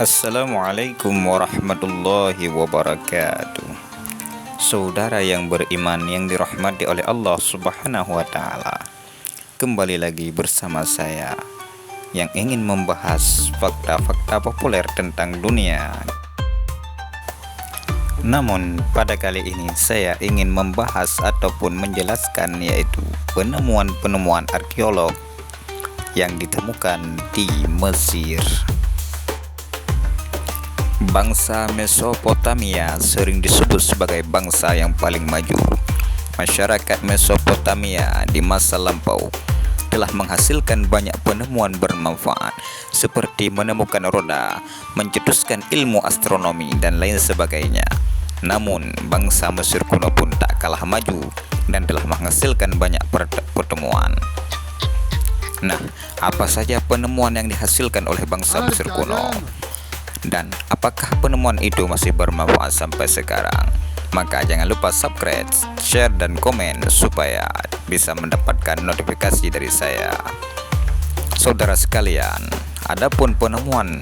Assalamualaikum warahmatullahi wabarakatuh. Saudara yang beriman yang dirahmati oleh Allah Subhanahu wa taala. Kembali lagi bersama saya yang ingin membahas fakta-fakta populer tentang dunia. Namun pada kali ini saya ingin membahas ataupun menjelaskan yaitu penemuan-penemuan arkeolog yang ditemukan di Mesir. Bangsa Mesopotamia sering disebut sebagai bangsa yang paling maju. Masyarakat Mesopotamia di masa lampau telah menghasilkan banyak penemuan bermanfaat seperti menemukan roda, mencetuskan ilmu astronomi dan lain sebagainya. Namun bangsa Mesir kuno pun tak kalah maju dan telah menghasilkan banyak pertemuan. Nah, apa saja penemuan yang dihasilkan oleh bangsa Mesir kuno? Dan apakah penemuan itu masih bermanfaat sampai sekarang? Maka jangan lupa subscribe, share, dan komen supaya bisa mendapatkan notifikasi dari saya. Saudara sekalian, adapun penemuan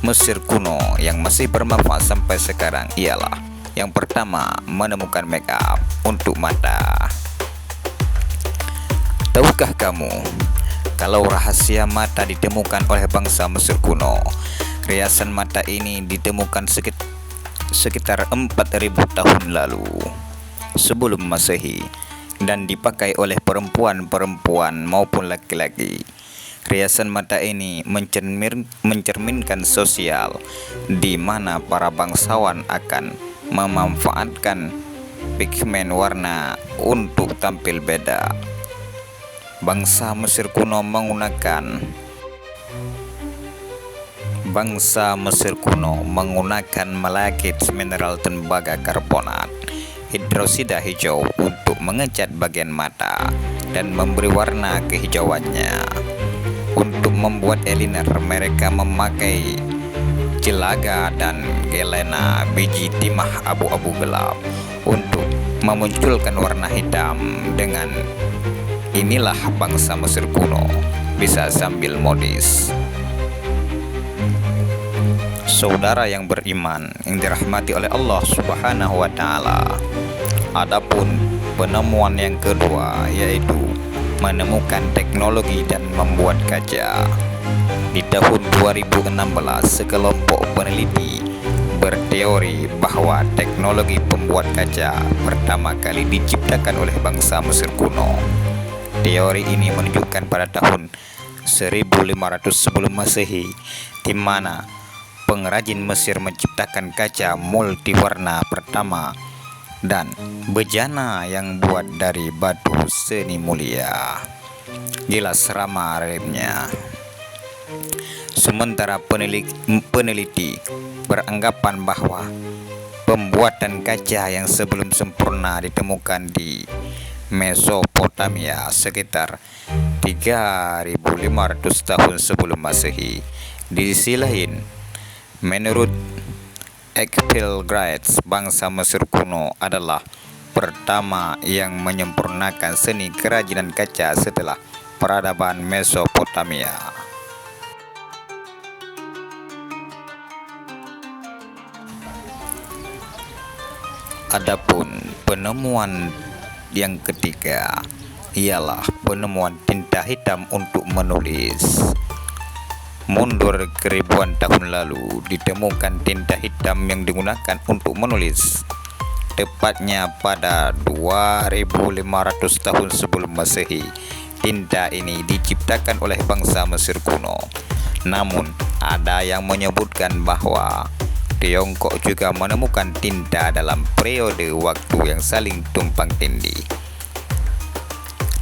Mesir kuno yang masih bermanfaat sampai sekarang ialah yang pertama, menemukan make up untuk mata. Tahukah kamu kalau rahasia mata ditemukan oleh bangsa Mesir kuno? Riasan mata ini ditemukan sekitar 4.000 tahun lalu sebelum Masehi dan dipakai oleh perempuan-perempuan maupun laki-laki. Riasan mata ini mencerminkan sosial di mana para bangsawan akan memanfaatkan pigmen warna untuk tampil beda. Bangsa Mesir kuno menggunakan malakit mineral tembaga karbonat hidrosida hijau untuk mengecat bagian mata dan memberi warna kehijauannya. Untuk membuat eyeliner, mereka memakai jelaga dan gelena biji timah abu-abu gelap untuk memunculkan warna hitam. Dengan inilah bangsa Mesir kuno bisa sambil modis. Saudara yang beriman yang dirahmati oleh Allah Subhanahu wa taala. Adapun penemuan yang kedua yaitu menemukan teknologi dan membuat kaca. Di tahun 2016 sekelompok peneliti berteori bahwa teknologi pembuat kaca pertama kali diciptakan oleh bangsa Mesir kuno. Teori ini menunjukkan pada tahun 1500 sebelum Masehi di mana pengrajin Mesir menciptakan kaca multiwarna pertama dan bejana yang buat dari batu seni mulia. Gila serama remnya. Sementara peneliti beranggapan bahwa pembuatan kaca yang sebelum sempurna ditemukan di Mesopotamia sekitar 3.500 tahun sebelum Masehi. Di sisi lain, menurut Ekpilgrides, bangsa Mesir kuno adalah pertama yang menyempurnakan seni kerajinan kaca setelah peradaban Mesopotamia. Adapun penemuan yang ketiga ialah penemuan tinta hitam untuk menulis. Mundur ke ribuan tahun lalu ditemukan tinta hitam yang digunakan untuk menulis. Tepatnya pada 2.500 tahun sebelum Masehi, tinta ini diciptakan oleh bangsa Mesir kuno. Namun ada yang menyebutkan bahwa Tiongkok juga menemukan tinta dalam periode waktu yang saling tumpang tindih.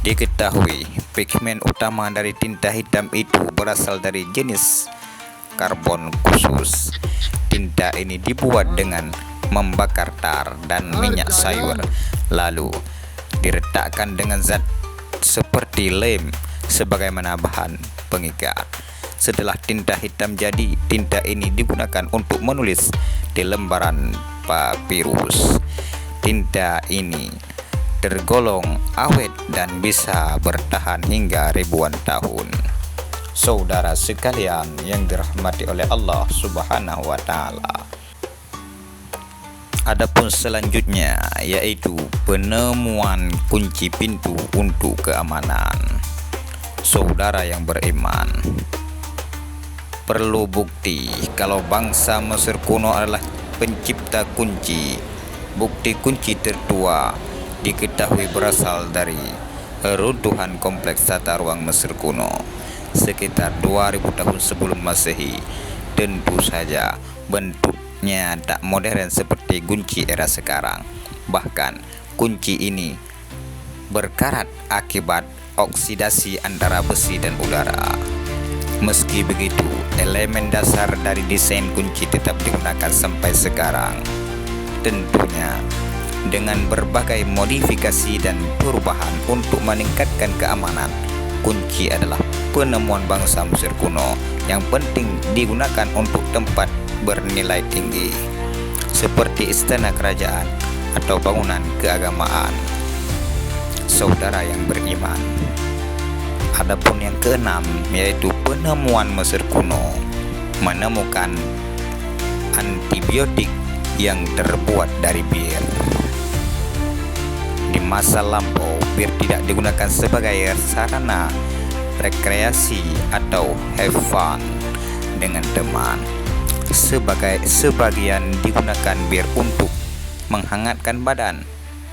Diketahui pigmen utama dari tinta hitam itu berasal dari jenis karbon khusus. Tinta ini dibuat dengan membakar tar dan minyak sayur, lalu diletakkan dengan zat seperti lem sebagaimana bahan pengikat. Setelah tinta hitam jadi, tinta ini digunakan untuk menulis di lembaran papirus. Tinta ini tergolong awet dan bisa bertahan hingga ribuan tahun. Saudara sekalian yang dirahmati oleh Allah Subhanahu wa taala. Adapun selanjutnya yaitu penemuan kunci pintu untuk keamanan. Saudara yang beriman, perlu bukti kalau bangsa Mesir kuno adalah pencipta kunci. Bukti kunci tertua diketahui berasal dari reruntuhan kompleks tata ruang Mesir kuno sekitar 2000 tahun sebelum Masehi. Tentu saja bentuknya tak modern seperti kunci era sekarang. Bahkan kunci ini berkarat akibat oksidasi antara besi dan udara. Meski begitu, elemen dasar dari desain kunci tetap digunakan sampai sekarang. Tentunya dengan berbagai modifikasi dan perubahan untuk meningkatkan keamanan. Kunci adalah penemuan bangsa Mesir kuno yang penting digunakan untuk tempat bernilai tinggi seperti istana kerajaan atau bangunan keagamaan. Saudara yang beriman, adapun yang keenam yaitu penemuan Mesir kuno menemukan antibiotik yang terbuat dari bir. Di masa lampau, bir tidak digunakan sebagai sarana rekreasi atau have fun dengan teman. Sebagian digunakan bir untuk menghangatkan badan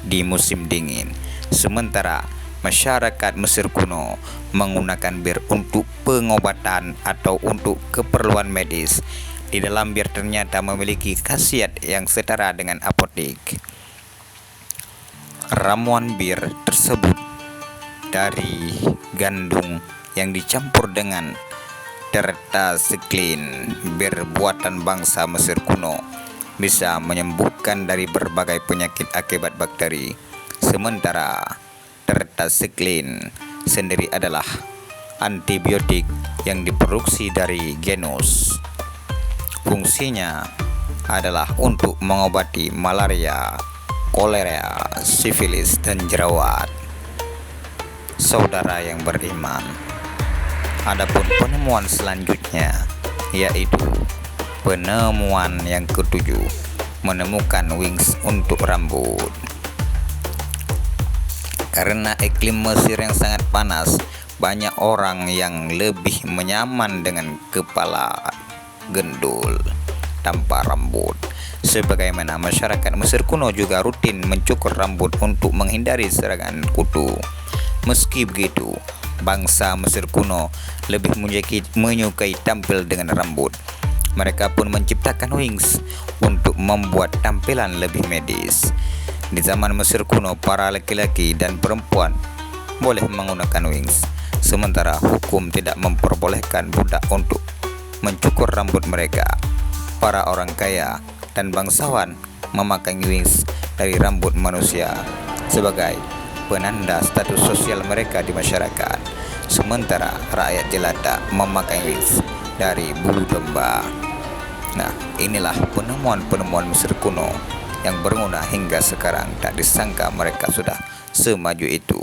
di musim dingin. Sementara masyarakat Mesir kuno menggunakan bir untuk pengobatan atau untuk keperluan medis. Di dalam bir ternyata memiliki khasiat yang setara dengan apotek. Ramuan bir tersebut dari gandum yang dicampur dengan tetracycline, bir buatan bangsa Mesir kuno, bisa menyembuhkan dari berbagai penyakit akibat bakteri. Sementara tetracycline sendiri adalah antibiotik yang diproduksi dari genus. Fungsinya adalah untuk mengobati malaria, kolera, sifilis, dan jerawat. Saudara yang beriman, adapun penemuan selanjutnya yaitu penemuan yang ketujuh, menemukan wings untuk rambut. Karena iklim Mesir yang sangat panas, banyak orang yang lebih nyaman dengan kepala gendul tanpa rambut. Sebagaimana masyarakat Mesir kuno juga rutin mencukur rambut untuk menghindari serangan kutu. Meski begitu, bangsa Mesir kuno lebih menyukai tampil dengan rambut. Mereka pun menciptakan wings untuk membuat tampilan lebih medis. Di zaman Mesir kuno, para laki-laki dan perempuan boleh menggunakan wings, sementara hukum tidak memperbolehkan budak untuk mencukur rambut mereka. Para orang kaya dan bangsawan memakai wings dari rambut manusia sebagai penanda status sosial mereka di masyarakat. Sementara rakyat jelata memakai wings dari bulu domba. Nah, inilah penemuan-penemuan Mesir kuno yang berguna hingga sekarang. Tak disangka mereka sudah semaju itu.